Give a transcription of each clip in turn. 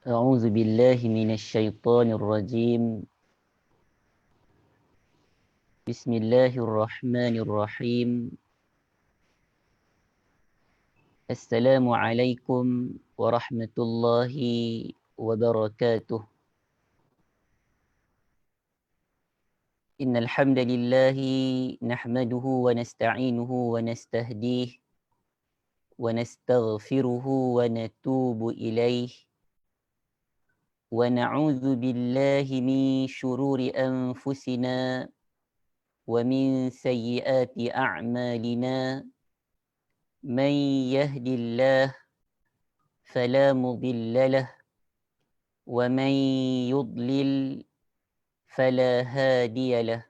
أعوذ بالله من الشيطان الرجيم. بسم الله الرحمن الرحيم. السلام عليكم ورحمة الله وبركاته. إن الحمد لله نحمده ونستعينه ونستهديه ونستغفره ونتوب إليه ونعوذ بالله من شرور أنفسنا ومن سيئات أعمالنا. من يهد الله فلا مضل له ومن يضلل فلا هادي له.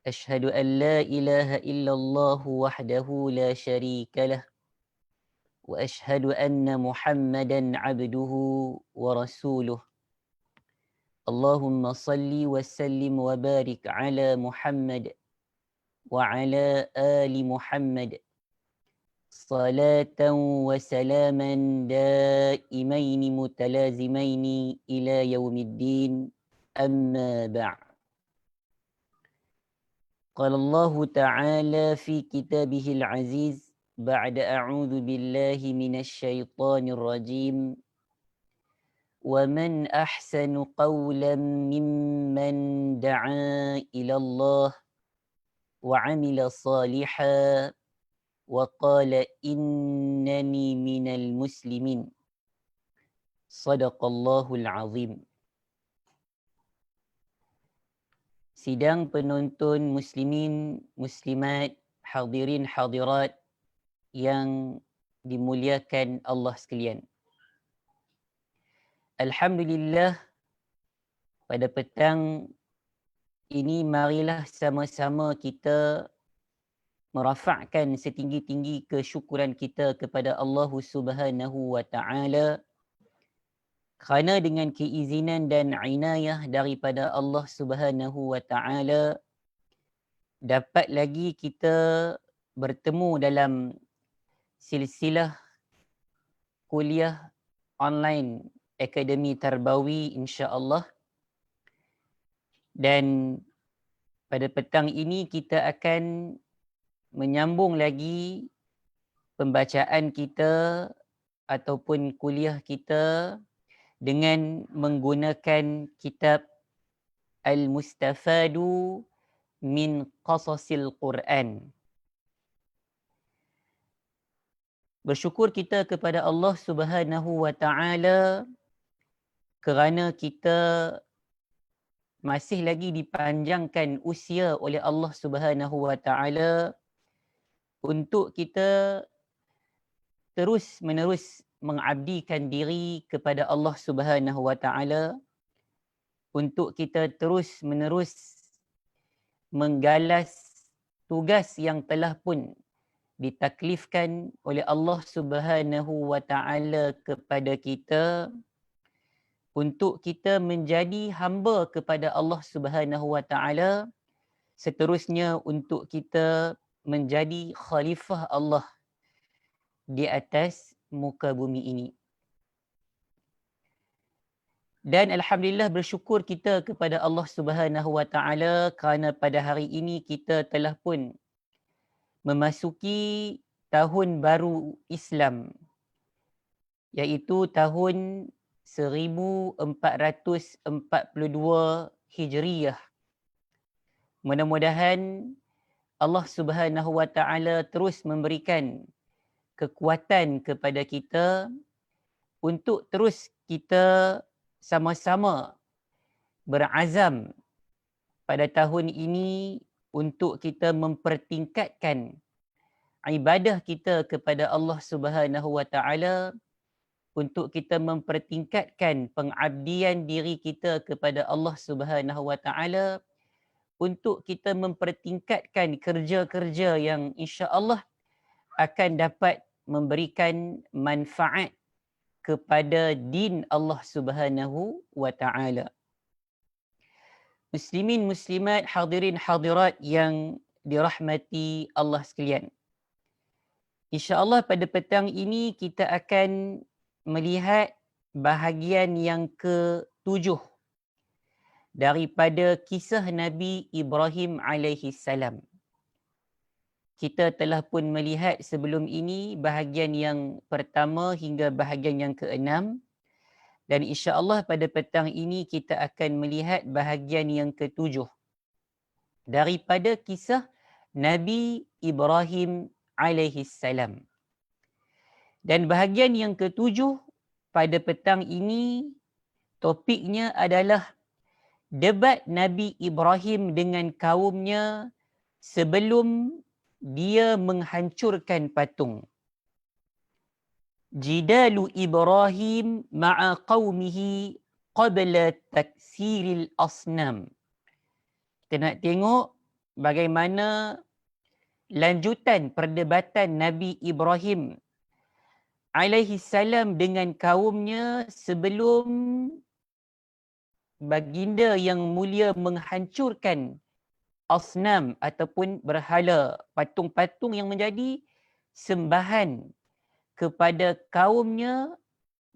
أشهد أن لا إله إلا الله وحده لا شريك له وأشهد أن محمدا عبده ورسوله. اللهم صل وسلم وبارك على محمد وعلى آل محمد صلاة وسلاما دائمين متلازمين إلى يوم الدين. أما بعد. قال الله تعالى في كتابه العزيز بعد أعوذ بالله من الشيطان الرجيم: ومن أحسن قولا ممن دعا إلى الله وعمل صالحا وقال إنني من المسلمين. صدق الله العظيم. Sidang penonton muslimin, muslimat, hadirin hadirat yang dimuliakan Allah sekalian. Alhamdulillah, pada petang ini marilah sama-sama kita merafakkan setinggi-tinggi kesyukuran kita kepada Allah Subhanahu wa taala kerana dengan keizinan dan inayah daripada Allah Subhanahu wa taala dapat lagi kita bertemu dalam silsilah kuliah online Akademi Tarbawi insya-Allah. Dan pada petang ini kita akan menyambung lagi pembacaan kita ataupun kuliah kita dengan menggunakan kitab Al-Mustafadu min Qasasil Quran. Bersyukur kita kepada Allah Subhanahu wa taala kerana kita masih lagi dipanjangkan usia oleh Allah Subhanahu wa taala untuk kita terus menerus mengabdikan diri kepada Allah Subhanahu wa taala, untuk kita terus menerus menggalas tugas yang telah pun ditaklifkan oleh Allah Subhanahu wa taala kepada kita, untuk kita menjadi hamba kepada Allah Subhanahu wa taala, seterusnya untuk kita menjadi khalifah Allah di atas muka bumi ini. Dan alhamdulillah bersyukur kita kepada Allah Subhanahu wa taala kerana pada hari ini kita telah pun memasuki tahun baru Islam, iaitu tahun 1442 Hijriyah. Mudah-mudahan Allah Subhanahu wa taala terus memberikan kekuatan kepada kita untuk terus kita sama-sama berazam pada tahun ini untuk kita mempertingkatkan ibadah kita kepada Allah Subhanahu wa taala, untuk kita mempertingkatkan pengabdian diri kita kepada Allah Subhanahu wa taala, untuk kita mempertingkatkan kerja-kerja yang insya-Allah akan dapat memberikan manfaat kepada din Allah Subhanahu wa taala. Muslimin, muslimat, hadirin, hadirat yang dirahmati Allah sekalian. InsyaAllah pada petang ini kita akan melihat bahagian yang ke-7 daripada kisah Nabi Ibrahim alaihi salam. Kita telah pun melihat sebelum ini bahagian yang pertama hingga bahagian yang ke-6, dan insya-Allah pada petang ini kita akan melihat bahagian yang ke-7 daripada kisah Nabi Ibrahim alaihi salam. Dan bahagian yang ke-7 pada petang ini topiknya adalah debat Nabi Ibrahim dengan kaumnya sebelum dia menghancurkan patung. Jidalu Ibrahim ma'a qaumihi qabla taksiril asnam. Kita nak tengok bagaimana lanjutan perdebatan Nabi Ibrahim alaihi salam dengan kaumnya sebelum baginda yang mulia menghancurkan asnam ataupun berhala, patung-patung yang menjadi sembahan kepada kaumnya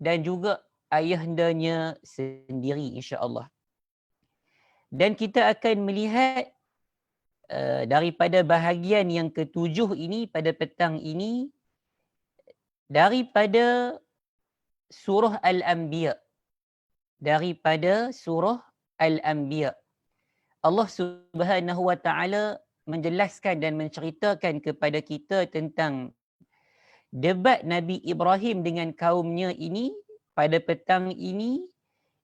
dan juga ayahandanya sendiri, insya-Allah. Dan kita akan melihat daripada bahagian yang ke-7 ini pada petang ini daripada surah Al-Anbiya. Daripada surah Al-Anbiya. Allah Subhanahu wa taala menjelaskan dan menceritakan kepada kita tentang debat Nabi Ibrahim dengan kaumnya ini pada petang ini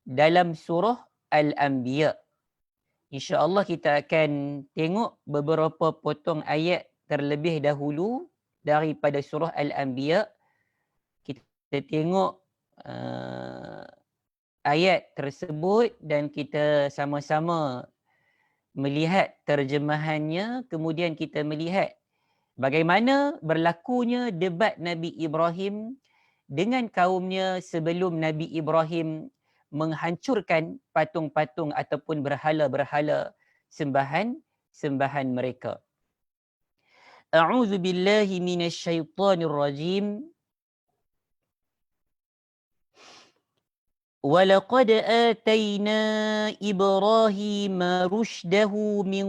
dalam surah Al-Anbiya. InsyaAllah kita akan tengok beberapa potong ayat terlebih dahulu daripada surah Al-Anbiya. Kita tengok ayat tersebut dan kita sama-sama melihat terjemahannya, kemudian kita melihat bagaimana berlakunya debat Nabi Ibrahim dengan kaumnya sebelum Nabi Ibrahim menghancurkan patung-patung ataupun berhala-berhala sembahan mereka. A'udzu billahi minasyaitonir rajim. وَلَقَدْ آتَيْنَا إِبْرَاهِيمَ رُشْدَهُ مِنْ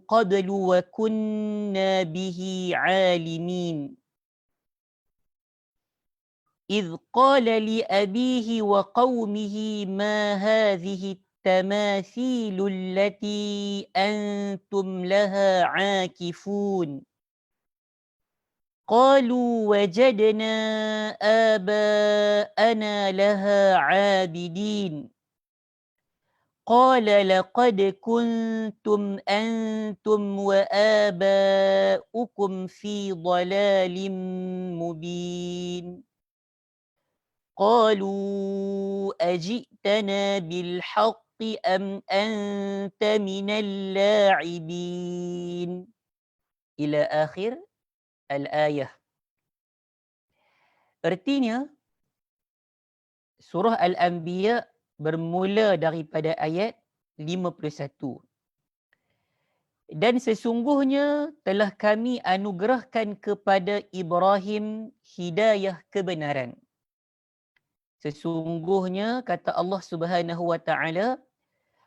قَبْلُ وَكُنَّا بِهِ عَالِمِينَ إِذْ قَالَ لِأَبِيهِ وَقَوْمِهِ مَا هَذِهِ التَّمَاثِيلُ الَّتِي أَنْتُمْ لَهَا عَاكِفُونَ قَالُوا وَجَدْنَا آبَاءَنَا لَهَا عَابِدِينَ قَالَ لَقَدْ كُنْتُمْ أَنْتُمْ وَآبَاؤُكُمْ فِي ضَلَالٍ مُبِينٍ قَالُوا أَجِئْتَنَا بِالْحَقِّ أَمْ أَنْتَ مِنَ اللاعبين إلى آخر al-ayah. Artinya, surah Al-Anbiya bermula daripada ayat 51. Dan sesungguhnya telah kami anugerahkan kepada Ibrahim hidayah kebenaran. Sesungguhnya, kata Allah Subhanahu wa taala,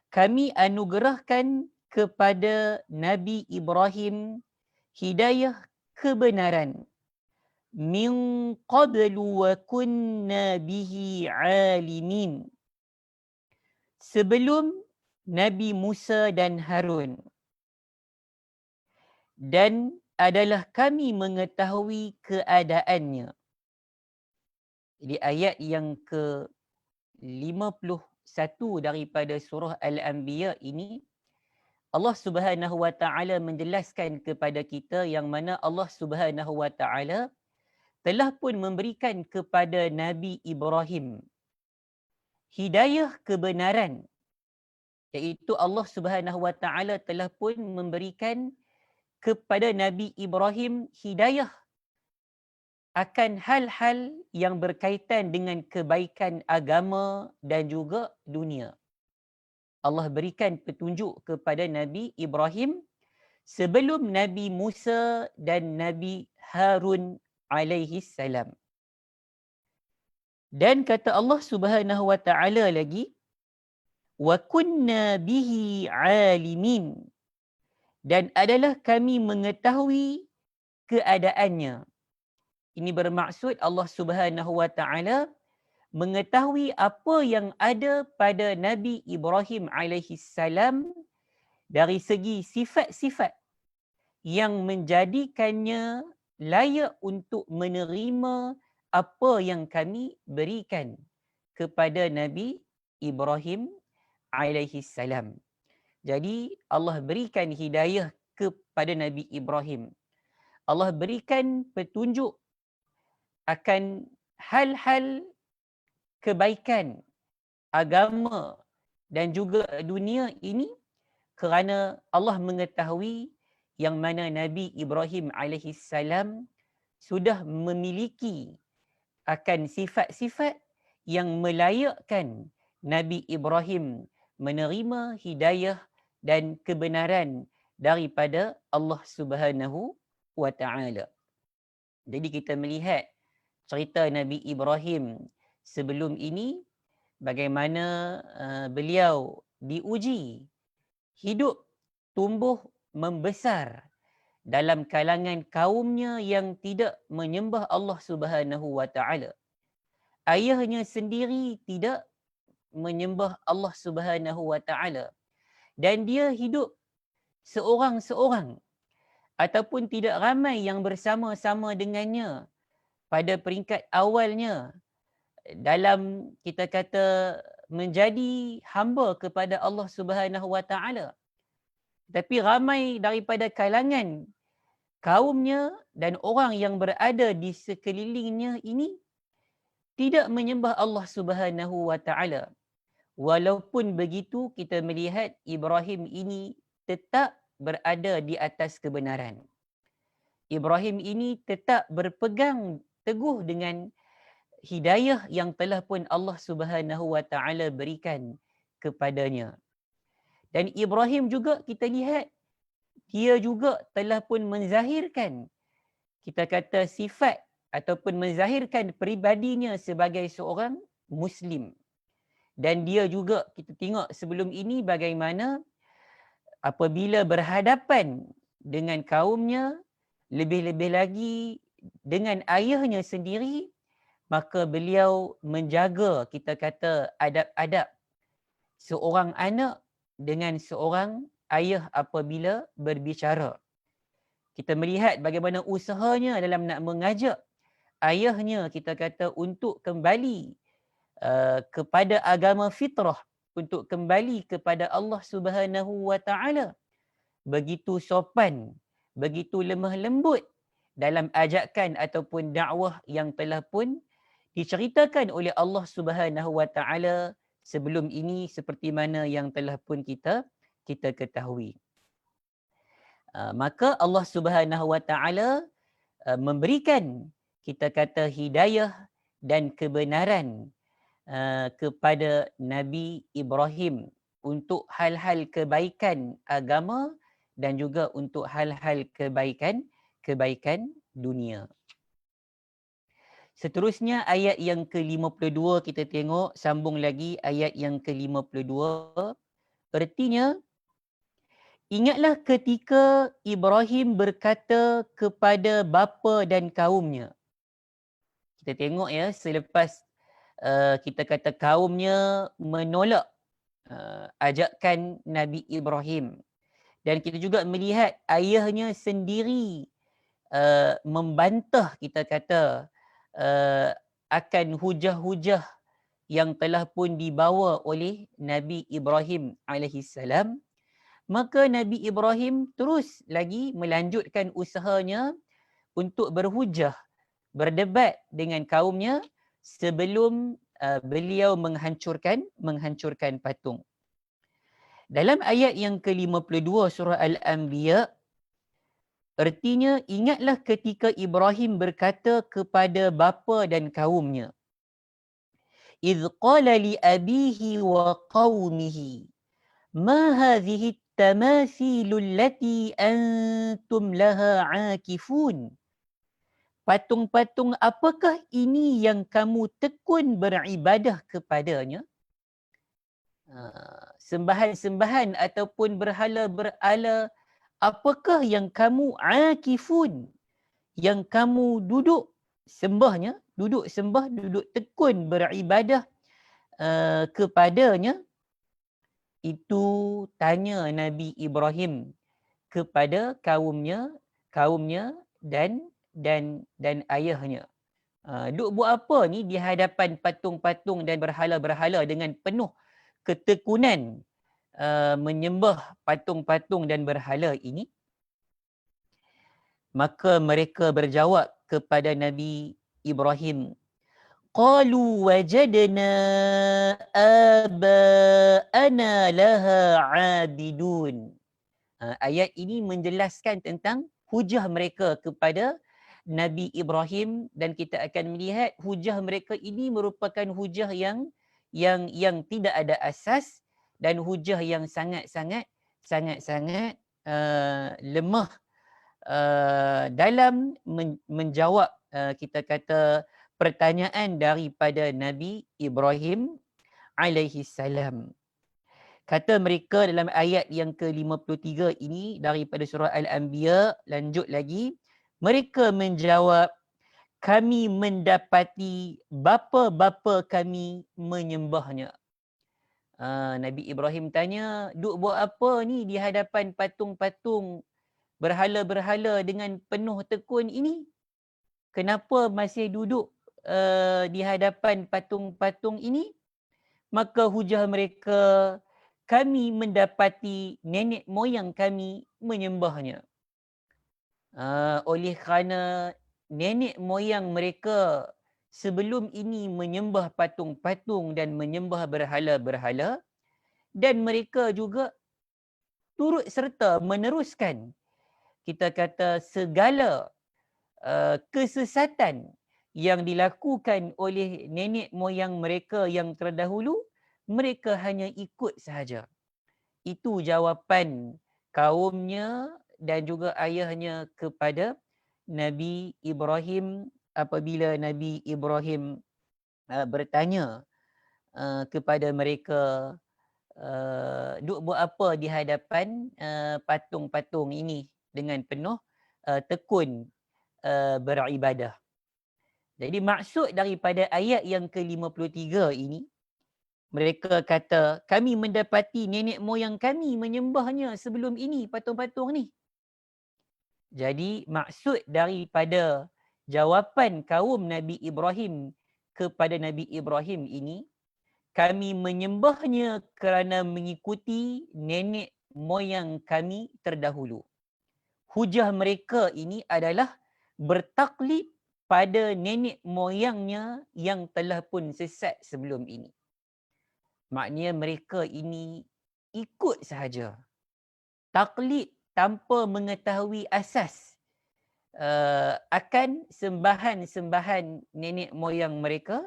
kami anugerahkan kepada Nabi Ibrahim hidayah kebenaran. Min qablu wa kunna bihi alimin. Sebelum Nabi Musa dan Harun. Dan adalah kami mengetahui keadaannya. Jadi ayat yang ke-51 daripada surah Al-Anbiya ini, Allah Subhanahu wa taala menjelaskan kepada kita yang mana Allah Subhanahu wa taala telah pun memberikan kepada Nabi Ibrahim hidayah kebenaran, iaitu Allah Subhanahu wa taala telah pun memberikan kepada Nabi Ibrahim hidayah akan hal-hal yang berkaitan dengan kebaikan agama dan juga dunia. Allah berikan petunjuk kepada Nabi Ibrahim sebelum Nabi Musa dan Nabi Harun alaihi salam. Dan kata Allah Subhanahu wa taala lagi, wa kunna bihi alimin, dan adalah kami mengetahui keadaannya. Ini bermaksud Allah Subhanahu wa taala mengetahui apa yang ada pada Nabi Ibrahim alaihi salam dari segi sifat-sifat yang menjadikannya layak untuk menerima apa yang kami berikan kepada Nabi Ibrahim alaihi salam. Jadi Allah berikan hidayah kepada Nabi Ibrahim. Allah berikan petunjuk akan hal-hal kebaikan agama dan juga dunia ini kerana Allah mengetahui yang mana Nabi Ibrahim alaihi salam sudah memiliki akan sifat-sifat yang melayakkan Nabi Ibrahim menerima hidayah dan kebenaran daripada Allah Subhanahu wa taala. Jadi kita melihat cerita Nabi Ibrahim sebelum ini bagaimana beliau diuji hidup, tumbuh, membesar dalam kalangan kaumnya yang tidak menyembah Allah Subhanahu wa taala. Ayahnya sendiri tidak menyembah Allah Subhanahu wa taala dan dia hidup seorang-seorang ataupun tidak ramai yang bersama-sama dengannya pada peringkat awalnya dalam kita kata menjadi hamba kepada Allah Subhanahu wa taala. Tapi ramai daripada kalangan kaumnya dan orang yang berada di sekelilingnya ini tidak menyembah Allah Subhanahu wa taala. Walaupun begitu kita melihat Ibrahim ini tetap berada di atas kebenaran. Ibrahim ini tetap berpegang teguh dengan hidayah yang telah pun Allah Subhanahu wa taala berikan kepadanya. Dan Ibrahim juga kita lihat dia juga telah pun menzahirkan kita kata sifat ataupun menzahirkan peribadinya sebagai seorang Muslim. Dan dia juga kita tengok sebelum ini bagaimana apabila berhadapan dengan kaumnya, lebih-lebih lagi dengan ayahnya sendiri, maka beliau menjaga kita kata adab-adab seorang anak dengan seorang ayah apabila berbicara. Kita melihat bagaimana usahanya dalam nak mengajak ayahnya kita kata untuk kembali kepada agama fitrah, untuk kembali kepada Allah Subhanahu wa taala. Begitu sopan, begitu lemah lembut dalam ajakan ataupun dakwah yang telah pun diceritakan oleh Allah Subhanahu wa taala sebelum ini seperti mana yang telah pun kita ketahui. Maka Allah Subhanahu wa taala memberikan kita kata hidayah dan kebenaran kepada Nabi Ibrahim untuk hal-hal kebaikan agama dan juga untuk hal-hal kebaikan dunia. Seterusnya ayat yang ke-52 kita tengok, sambung lagi ayat yang ke-52. Artinya, ingatlah ketika Ibrahim berkata kepada bapa dan kaumnya. Kita tengok ya, selepas kita kata kaumnya menolak ajakan Nabi Ibrahim. Dan kita juga melihat ayahnya sendiri membantah kita kata akan hujah-hujah yang telah pun dibawa oleh Nabi Ibrahim alaihissalam, maka Nabi Ibrahim terus lagi melanjutkan usahanya untuk berhujah, berdebat dengan kaumnya sebelum beliau menghancurkan patung. Dalam ayat yang ke-52 surah Al-Anbiya, artinya ingatlah ketika Ibrahim berkata kepada bapa dan kaumnya, idh qala li abihi wa qaumihi ma hadhihi at-tamathilu allati antum laha aakifun. patung-patung apakah ini yang kamu tekun beribadah kepadanya? Sembahan-sembahan ataupun berhala-berhala apakah yang kamu akifun, yang kamu duduk sembahnya, duduk sembah, duduk tekun beribadah kepadanya? Itu tanya Nabi Ibrahim kepada kaumnya dan ayahnya. Duk buat apa ni di hadapan patung-patung dan berhala-berhala dengan penuh ketekunan menyembah patung-patung dan berhala ini? Maka mereka berjawab kepada Nabi Ibrahim, qalu wajadna aba'ana laha abidun. Ayat ini menjelaskan tentang hujah mereka kepada Nabi Ibrahim, dan kita akan melihat hujah mereka ini merupakan hujah yang tidak ada asas dan hujah yang sangat-sangat lemah dalam menjawab kita kata pertanyaan daripada Nabi Ibrahim alaihi salam. Kata mereka dalam ayat yang ke-53 ini daripada surah Al-Anbiya, lanjut lagi, mereka menjawab, kami mendapati bapa-bapa kami menyembahnya. Nabi Ibrahim tanya, duk buat apa ni di hadapan patung-patung berhala-berhala dengan penuh tekun ini? Kenapa masih duduk di hadapan patung-patung ini? Maka hujah mereka, kami mendapati nenek moyang kami menyembahnya. Oleh kerana nenek moyang mereka sebelum ini menyembah patung-patung dan menyembah berhala-berhala, dan mereka juga turut serta meneruskan kita kata segala kesesatan yang dilakukan oleh nenek moyang mereka yang terdahulu, mereka hanya ikut sahaja. Itu jawapan kaumnya dan juga ayahnya kepada Nabi Ibrahim apabila Nabi Ibrahim bertanya kepada mereka, duk buat apa di hadapan patung-patung ini dengan penuh tekun beribadah. Jadi maksud daripada ayat yang ke-53 ini, mereka kata, kami mendapati nenek moyang kami menyembahnya sebelum ini, patung-patung ni. Jadi maksud daripada jawapan kaum Nabi Ibrahim kepada Nabi Ibrahim ini, kami menyembahnya kerana mengikuti nenek moyang kami terdahulu. Hujah mereka ini adalah bertaklid pada nenek moyangnya yang telah pun sesat sebelum ini. Maknanya mereka ini ikut sahaja. Taklid tanpa mengetahui asas akan sembahan-sembahan nenek moyang mereka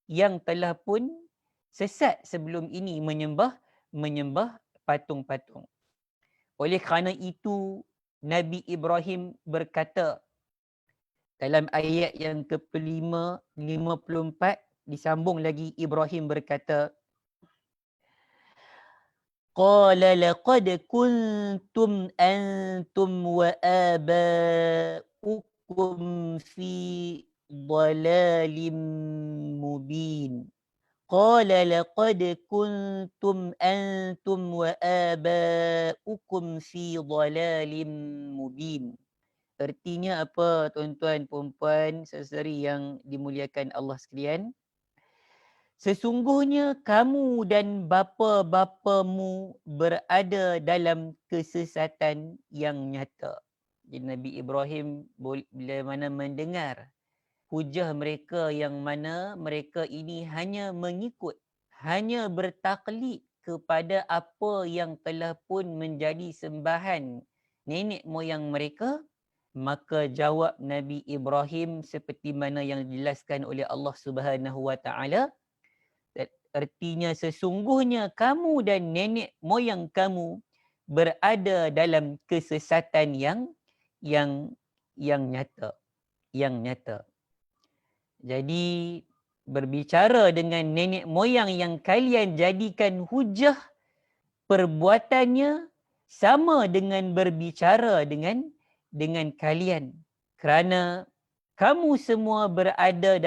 yang telah pun sesat sebelum ini menyembah patung-patung. Oleh kerana itu, Nabi Ibrahim berkata dalam ayat yang ke-54, disambung lagi, Ibrahim berkata, qala laqad kuntum antum wa aba'ukum fi dhalalin mubin. Qala laqad kuntum antum wa aba'ukum fi dhalalin mubin. Artinya apa, tuan-tuan, puan-puan, saudari yang dimuliakan Allah sekalian? Sesungguhnya kamu dan bapa-bapamu berada dalam kesesatan yang nyata. Jadi Nabi Ibrahim bila mana mendengar hujah mereka yang mana mereka ini hanya mengikut, hanya bertaklid kepada apa yang telah pun menjadi sembahan nenek moyang mereka, maka jawab Nabi Ibrahim seperti mana yang dijelaskan oleh Allah Subhanahu Wa Taala, artinya sesungguhnya kamu dan nenek moyang kamu berada dalam kesesatan yang nyata. yang nyata. Jadi berbicara dengan nenek moyang yang kalian jadikan hujah, perbuatannya sama dengan berbicara dengan kalian, kerana kamu semua berada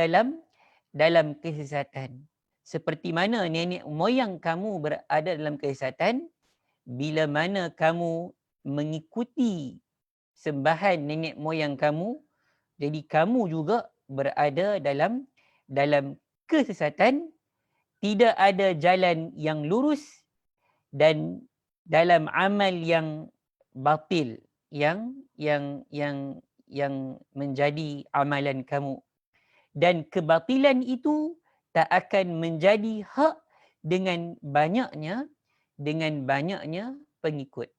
dalam kesesatan. Seperti mana nenek moyang kamu berada dalam kesesatan, bila mana kamu mengikuti sembahan nenek moyang kamu, jadi kamu juga berada dalam kesesatan, tidak ada jalan yang lurus dan dalam amal yang batil yang menjadi amalan kamu, dan kebatilan itu tak akan menjadi hak dengan banyaknya pengikut.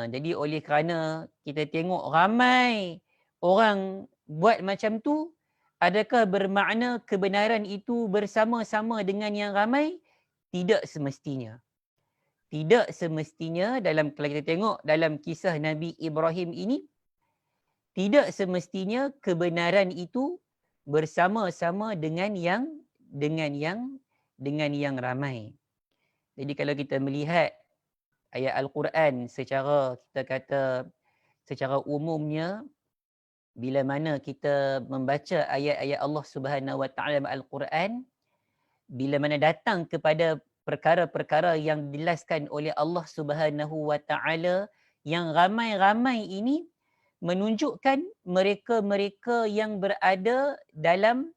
Jadi oleh kerana kita tengok ramai orang buat macam tu, adakah bermakna kebenaran itu bersama-sama dengan yang ramai? Tidak semestinya. Tidak semestinya. Kalau kita tengok dalam kisah Nabi Ibrahim ini, tidak semestinya kebenaran itu bersama-sama dengan yang ramai. Jadi kalau kita melihat ayat Al-Quran secara umumnya, bila mana kita membaca ayat-ayat Allah Subhanahu Wa Taala dalam Al-Quran, bila mana datang kepada perkara-perkara yang dijelaskan oleh Allah Subhanahu Wa Taala, yang ramai-ramai ini menunjukkan mereka-mereka yang berada dalam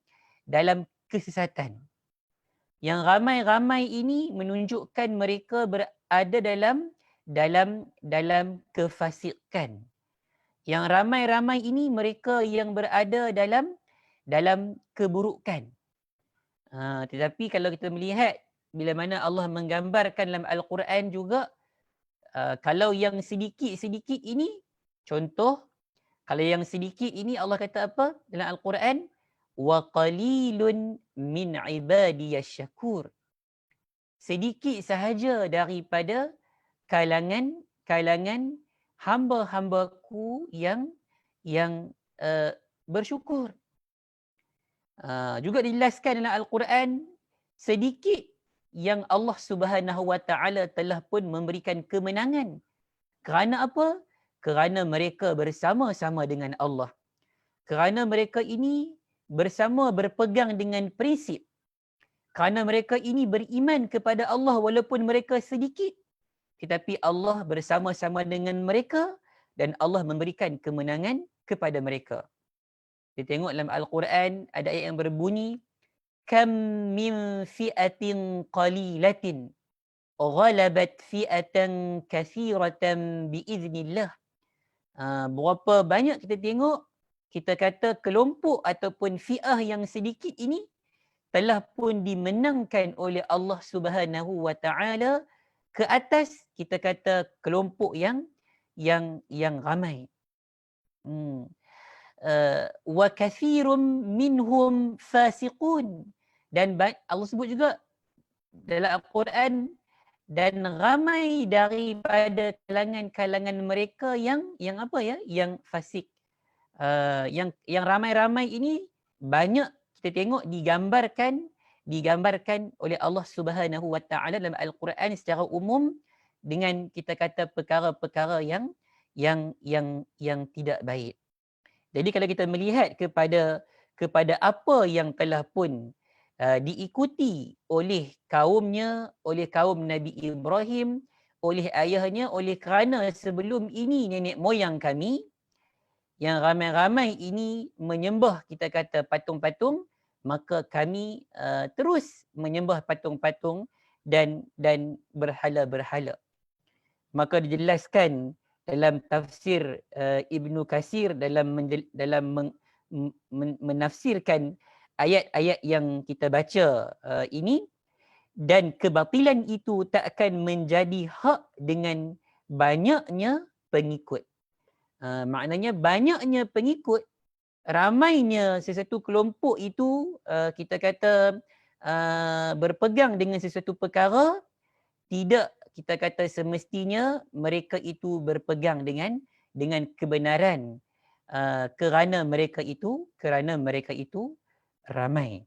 kesesatan. Yang ramai-ramai ini menunjukkan mereka berada dalam kefasikan. Yang ramai-ramai ini mereka yang berada dalam keburukan. Tetapi kalau kita melihat bila mana Allah menggambarkan dalam Al-Quran juga, kalau yang sedikit-sedikit ini, contoh, kalau yang sedikit ini Allah kata apa dalam Al-Quran? Wa qalilun min ibadiyasy syakur. Sedikit sahaja daripada kalangan hamba-hambaku yang bersyukur. Juga dijelaskan dalam Al-Quran, sedikit yang Allah Subhanahu Wa Taala telah pun memberikan kemenangan. Kerana apa? Kerana mereka bersama-sama dengan Allah. Kerana mereka ini bersama berpegang dengan prinsip. Kerana mereka ini beriman kepada Allah walaupun mereka sedikit, tetapi Allah bersama-sama dengan mereka dan Allah memberikan kemenangan kepada mereka. Kita tengok dalam Al-Quran ada ayat yang berbunyi, kam min fi'atin qalilatin ghalabat fi'atan kathiratan biiznillah. Berapa banyak kita tengok, kita kata kelompok ataupun fi'ah yang sedikit ini telah pun dimenangkan oleh Allah Subhanahu Wa Taala ke atas kita kata kelompok yang ramai. Wa kathirum minhum fasiqun, dan Allah sebut juga dalam Al-Quran, dan ramai daripada kalangan mereka yang fasik. Yang ramai-ramai ini banyak kita tengok digambarkan oleh Allah Subhanahu Wa Taala dalam Al-Quran secara umum dengan kita kata perkara-perkara yang tidak baik. Jadi kalau kita melihat kepada apa yang telah pun diikuti oleh kaumnya, oleh kaum Nabi Ibrahim, oleh ayahnya, oleh kerana sebelum ini nenek moyang kami, yang ramai-ramai ini menyembah kita kata patung-patung, maka kami terus menyembah patung-patung dan berhala-berhala. Maka dijelaskan dalam tafsir Ibnu Katsir dalam menafsirkan ayat-ayat yang kita baca ini, dan kebatilan itu tak akan menjadi hak dengan banyaknya pengikut. Maknanya banyaknya pengikut, ramainya sesuatu kelompok itu kita kata berpegang dengan sesuatu perkara, tidak kita kata semestinya mereka itu berpegang dengan kebenaran kerana mereka itu ramai.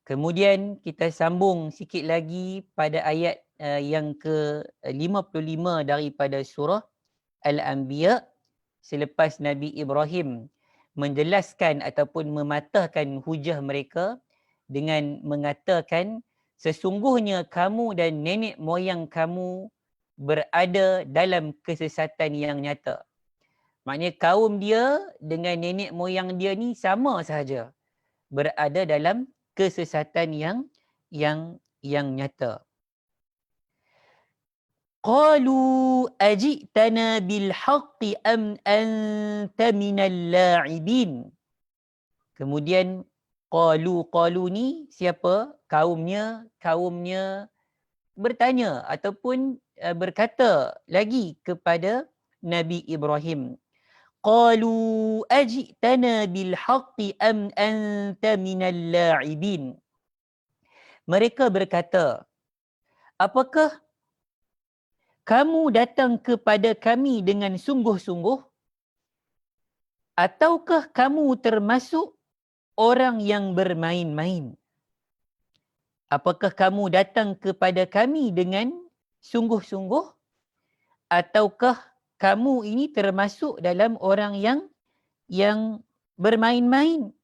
Kemudian kita sambung sikit lagi pada ayat yang ke-55 daripada surah Al-Anbiya, selepas Nabi Ibrahim menjelaskan ataupun mematahkan hujah mereka dengan mengatakan, sesungguhnya kamu dan nenek moyang kamu berada dalam kesesatan yang nyata. Maknanya kaum dia dengan nenek moyang dia ni sama sahaja, berada dalam kesesatan yang nyata. Qalu ajitana bil haqqi am anta minal la'ibin. Kemudian qalu ni siapa? Kaumnya bertanya ataupun berkata lagi kepada Nabi Ibrahim. Qalu ajitana bil haqqi am anta minal la'ibin. Mereka berkata, apakah kamu datang kepada kami dengan sungguh-sungguh, ataukah kamu termasuk orang yang bermain-main? Apakah kamu datang kepada kami dengan sungguh-sungguh, ataukah kamu ini termasuk dalam orang yang bermain-main?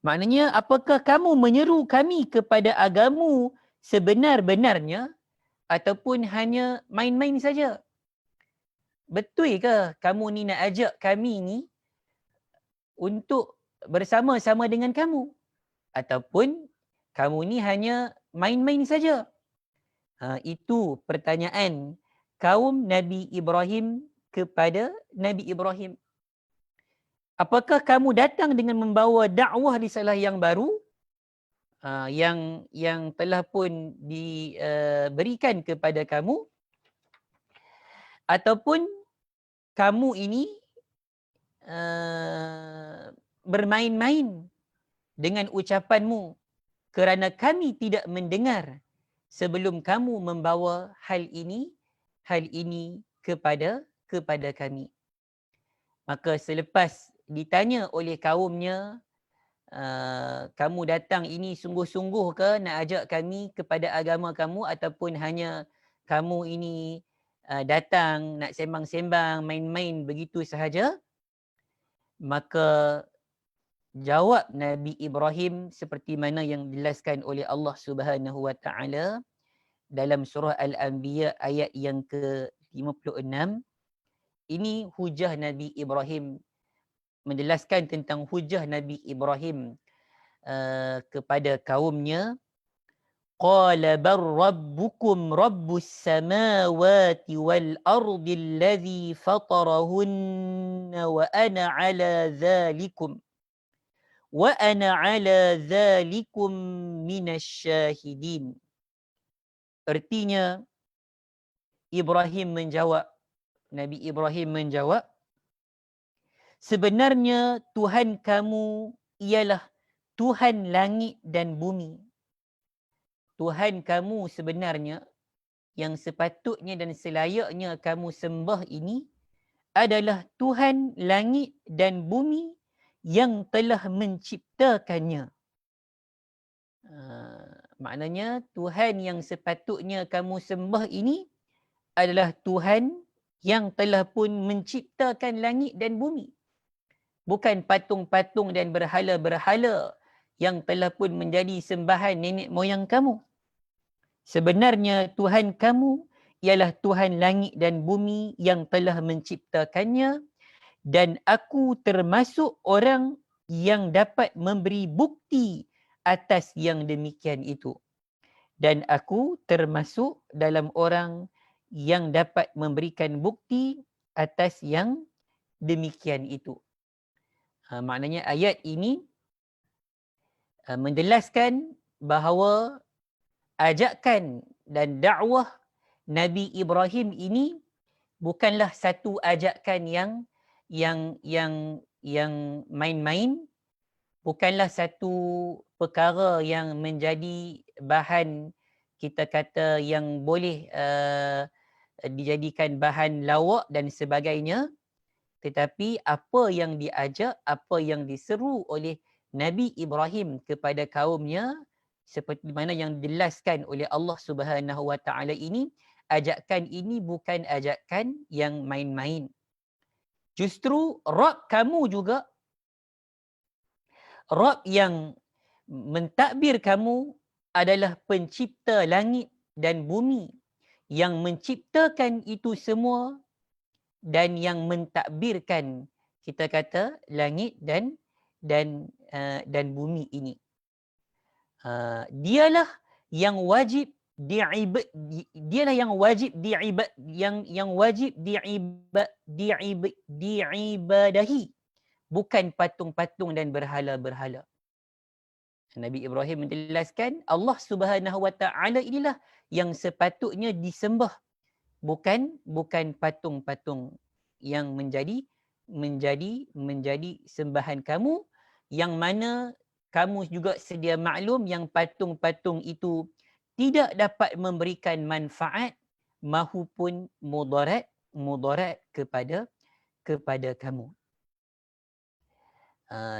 Maknanya, apakah kamu menyeru kami kepada agamamu sebenar-benarnya ataupun hanya main-main saja? Betul ke kamu ni nak ajak kami ni untuk bersama-sama dengan kamu? Ataupun kamu ni hanya main-main saja? Itu pertanyaan kaum Nabi Ibrahim kepada Nabi Ibrahim. Apakah kamu datang dengan membawa dakwah risalah yang baru yang telah pun diberikan kepada kamu, ataupun kamu ini bermain-main dengan ucapanmu kerana kami tidak mendengar sebelum kamu membawa hal ini kepada kami. Maka selepas ditanya oleh kaumnya, kamu datang ini sungguh-sungguh ke nak ajak kami kepada agama kamu, ataupun hanya kamu ini datang nak sembang-sembang, main-main begitu sahaja? Maka jawab Nabi Ibrahim seperti mana yang dijelaskan oleh Allah Subhanahu Wa Taala dalam surah Al-Anbiya ayat yang ke-56. Ini hujah Nabi Ibrahim, menjelaskan tentang hujah Nabi Ibrahim kepada kaumnya. Qala bar rabbukum rabbus samawati wal ardi alladhi fatarahunna wa ana ala dhalikum minasyahidin. Artinya, Nabi Ibrahim menjawab, sebenarnya Tuhan kamu ialah Tuhan langit dan bumi. Tuhan kamu sebenarnya yang sepatutnya dan selayaknya kamu sembah ini adalah Tuhan langit dan bumi yang telah menciptakannya. Maknanya Tuhan yang sepatutnya kamu sembah ini adalah Tuhan yang telah pun menciptakan langit dan bumi. Bukan patung-patung dan berhala-berhala yang telah pun menjadi sembahan nenek moyang kamu. Sebenarnya Tuhan kamu ialah Tuhan langit dan bumi yang telah menciptakannya, dan aku termasuk orang yang dapat memberi bukti atas yang demikian itu. Dan aku termasuk dalam orang yang dapat memberikan bukti atas yang demikian itu. Maknanya ayat ini menjelaskan bahawa ajakan dan dakwah Nabi Ibrahim ini bukanlah satu ajakan yang main-main, bukanlah satu perkara yang menjadi bahan, kita kata, yang boleh dijadikan bahan lawak dan sebagainya. tetapi apa yang diajak, apa yang diseru oleh Nabi Ibrahim kepada kaumnya, seperti mana yang dijelaskan oleh Allah Subhanahu Wa Taala ini, ajakan ini bukan ajakan yang main-main. Justru Rabb kamu juga, Rabb yang mentadbir kamu adalah pencipta langit dan bumi, yang menciptakan itu semua dan yang mentadbirkan, kita kata, langit dan bumi ini. Dialah yang wajib diibadahi, bukan patung-patung dan berhala-berhala. Nabi Ibrahim menjelaskan Allah Subhanahu Wa Taala inilah yang sepatutnya disembah, bukan patung-patung yang menjadi sembahan kamu, yang mana kamu juga sedia maklum yang patung-patung itu tidak dapat memberikan manfaat mahupun mudarat kepada kamu.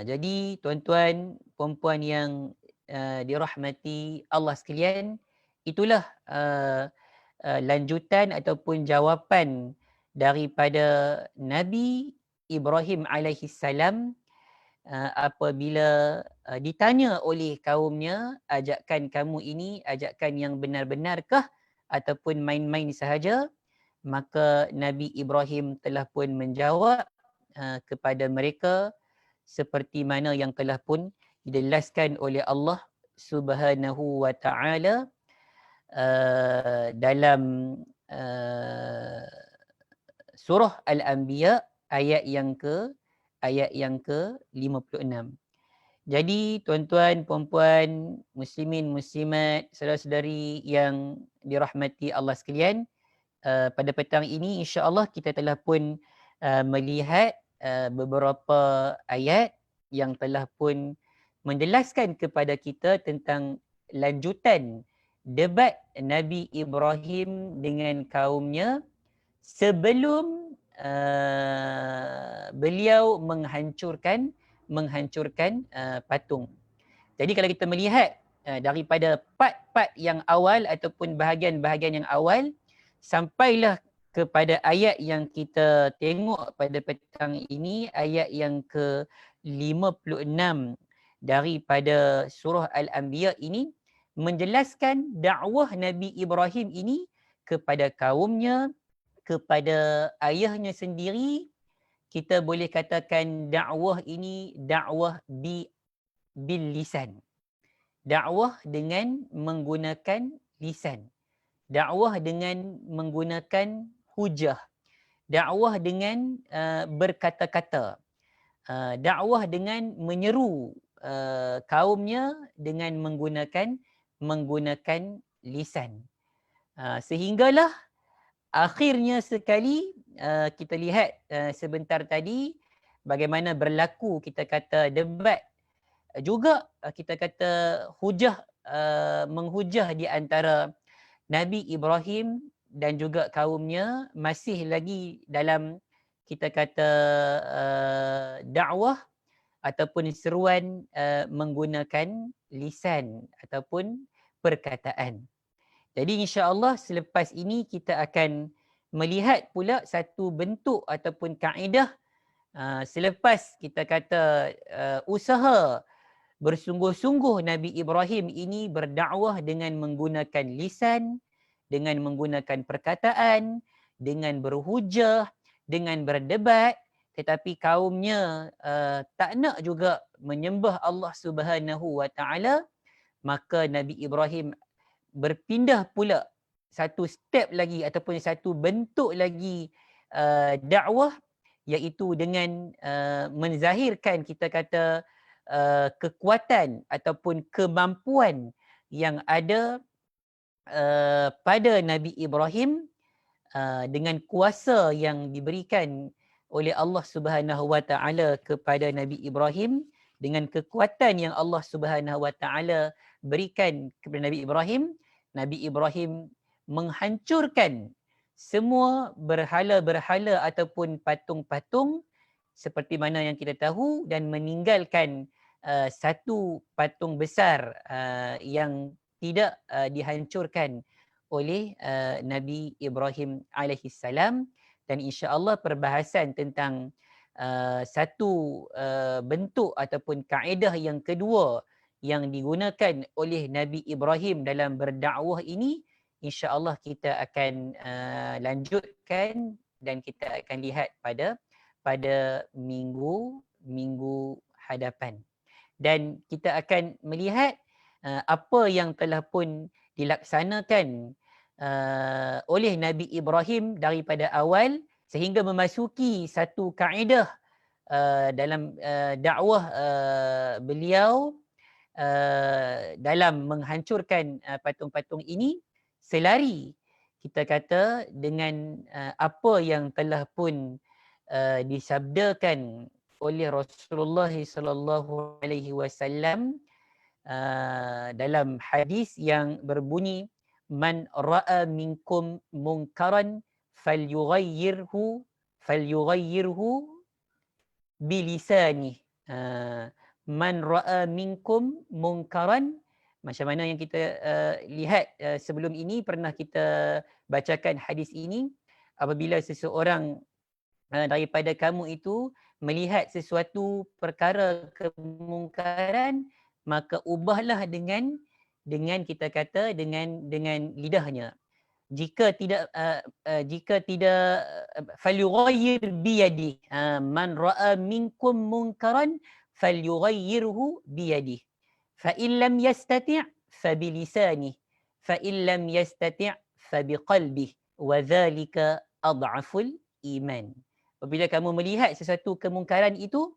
Jadi tuan-tuan, puan-puan yang dirahmati Allah sekalian, itulah lanjutan ataupun jawapan daripada Nabi Ibrahim alaihi salam apabila ditanya oleh kaumnya, ajakan kamu ini ajakan yang benar-benarkah ataupun main-main sahaja? Maka Nabi Ibrahim telah pun menjawab kepada mereka seperti mana yang telah pun dijelaskan oleh Allah Subhanahu Wa Taala dalam surah Al-Anbiya ayat yang ke-56. Jadi tuan-tuan, puan-puan, muslimin, muslimat, saudara-saudari yang dirahmati Allah sekalian, pada petang ini insya-Allah kita telah pun melihat beberapa ayat yang telah pun menjelaskan kepada kita tentang lanjutan debat Nabi Ibrahim dengan kaumnya sebelum beliau menghancurkan patung. Jadi kalau kita melihat daripada part-part yang awal ataupun bahagian-bahagian yang awal sampailah kepada ayat yang kita tengok pada petang ini, ayat yang ke-56 daripada surah Al-Anbiya ini, menjelaskan dakwah Nabi Ibrahim ini kepada kaumnya, kepada ayahnya sendiri. Kita boleh katakan dakwah ini dakwah bil lisan. Dakwah dengan menggunakan lisan. Dakwah dengan menggunakan hujah. Dakwah dengan berkata-kata. Dakwah dengan menyeru kaumnya dengan menggunakan lisan. Sehinggalah akhirnya sekali kita lihat sebentar tadi bagaimana berlaku, kita kata, debat, juga kita kata hujah, menghujah di antara Nabi Ibrahim dan juga kaumnya, masih lagi dalam, kita kata, dakwah ataupun seruan menggunakan lisan ataupun perkataan. Jadi insya-Allah selepas ini kita akan melihat pula satu bentuk ataupun kaedah selepas kita kata usaha bersungguh-sungguh Nabi Ibrahim ini berdakwah dengan menggunakan lisan, dengan menggunakan perkataan, dengan berhujah, dengan berdebat, tetapi kaumnya tak nak juga menyembah Allah Subhanahu Wa Taala, maka Nabi Ibrahim berpindah pula satu step lagi ataupun satu bentuk lagi dakwah, iaitu dengan menzahirkan, kita kata, kekuatan ataupun kemampuan yang ada pada Nabi Ibrahim dengan kuasa yang diberikan oleh Allah Subhanahu Wa Taala kepada Nabi Ibrahim, dengan kekuatan yang Allah Subhanahu Wa Taala berikan kepada Nabi Ibrahim, Nabi Ibrahim menghancurkan semua berhala-berhala ataupun patung-patung seperti mana yang kita tahu dan meninggalkan satu patung besar yang tidak dihancurkan oleh Nabi Ibrahim alaihissalam. Dan insya-Allah perbahasan tentang satu bentuk ataupun kaedah yang kedua yang digunakan oleh Nabi Ibrahim dalam berdakwah ini, insya-Allah kita akan lanjutkan dan kita akan lihat pada minggu hadapan. Dan kita akan melihat apa yang telah pun dilaksanakan oleh Nabi Ibrahim daripada awal sehingga memasuki satu kaedah dalam dakwah beliau dalam menghancurkan patung-patung ini, selari kita kata dengan apa yang telah pun disabdakan oleh Rasulullah sallallahu alaihi wasallam dalam hadis yang berbunyi, man ra'a minkum munkaran falyughayyirhu bilisani. Man ra'a minkum munkaran, macam mana yang kita lihat sebelum ini, pernah kita bacakan hadis ini, apabila seseorang daripada kamu itu melihat sesuatu perkara kemungkaran, maka ubahlah dengan kita kata dengan lidahnya. Jika tidak falyughayyir biyadi. Man ra'a minkum munkaran falyughayyirhu biyadi. Fa in lam yastati' fa bilisani. Fa in lam yastati' fa biqalbi. Wa dhalika ad'aful iman. Apabila kamu melihat sesuatu kemungkaran itu,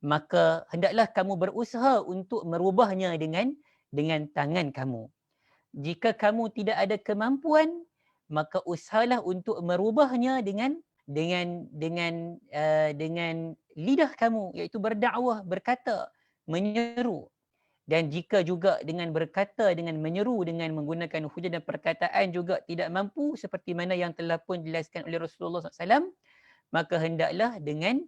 maka hendaklah kamu berusaha untuk merubahnya dengan tangan kamu. Jika kamu tidak ada kemampuan, maka usahalah untuk merubahnya dengan lidah kamu, iaitu berdakwah, berkata, menyeru. Dan jika juga dengan berkata, dengan menyeru, dengan menggunakan hujah dan perkataan juga tidak mampu, seperti mana yang telah pun dijelaskan oleh Rasulullah SAW, maka hendaklah dengan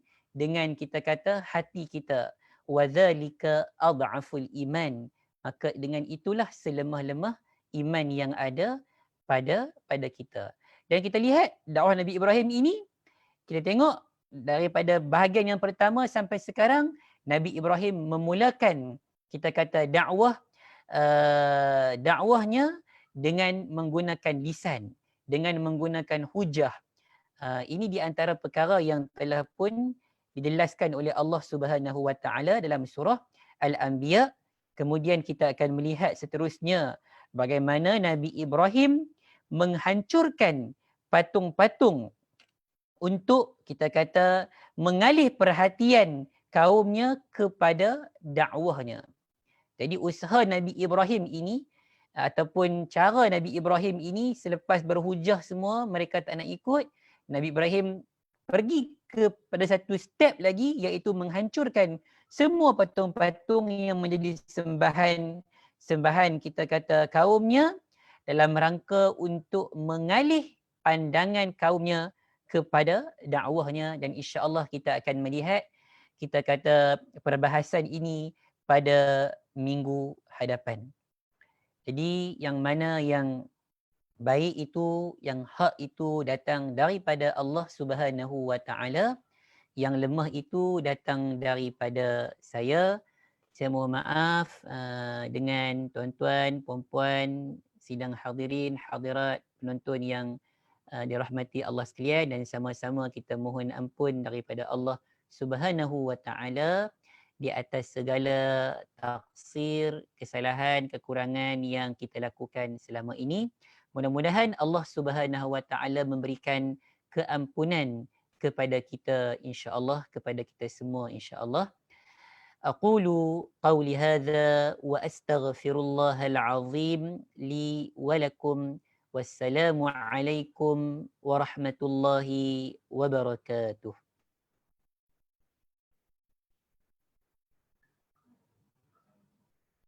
kita kata hati kita. Wadzalika ad'aful iman. Maka dengan itulah selemah-lemah iman yang ada pada kita. Dan kita lihat dakwah Nabi Ibrahim ini, kita tengok daripada bahagian yang pertama sampai sekarang, Nabi Ibrahim memulakan kita kata dakwahnya dengan menggunakan lisan, dengan menggunakan hujah. Ini di antara perkara yang telah pun dijelaskan oleh Allah Subhanahu Wa Taala dalam surah Al-Anbiya. Kemudian kita akan melihat seterusnya bagaimana Nabi Ibrahim menghancurkan patung-patung untuk kita kata mengalih perhatian kaumnya kepada dakwahnya. Jadi usaha Nabi Ibrahim ini ataupun cara Nabi Ibrahim ini, selepas berhujah semua mereka tak nak ikut, Nabi Ibrahim pergi kepada satu step lagi, iaitu menghancurkan semua patung-patung yang menjadi sembahan kita kata kaumnya, dalam rangka untuk mengalih pandangan kaumnya kepada dakwahnya. Dan insya-Allah kita akan melihat kita kata perbahasan ini pada minggu hadapan. Jadi yang mana yang baik itu, yang hak itu datang daripada Allah Subhanahu Wa Taala, yang lemah itu datang daripada saya. Saya mohon maaf dengan tuan-tuan, puan-puan, sidang hadirin, hadirat, penonton yang dirahmati Allah sekalian, dan sama-sama kita mohon ampun daripada Allah Subhanahu Wa Taala di atas segala taksir, kesalahan, kekurangan yang kita lakukan selama ini. Mudah-mudahan Allah Subhanahu Wa Taala memberikan keampunan kepada kita insya-Allah, kepada kita semua insya-Allah. Aqulu qawli hadza wa astaghfirullahal azim li wa lakum. Wassalamu alaikum warahmatullahi wabarakatuh.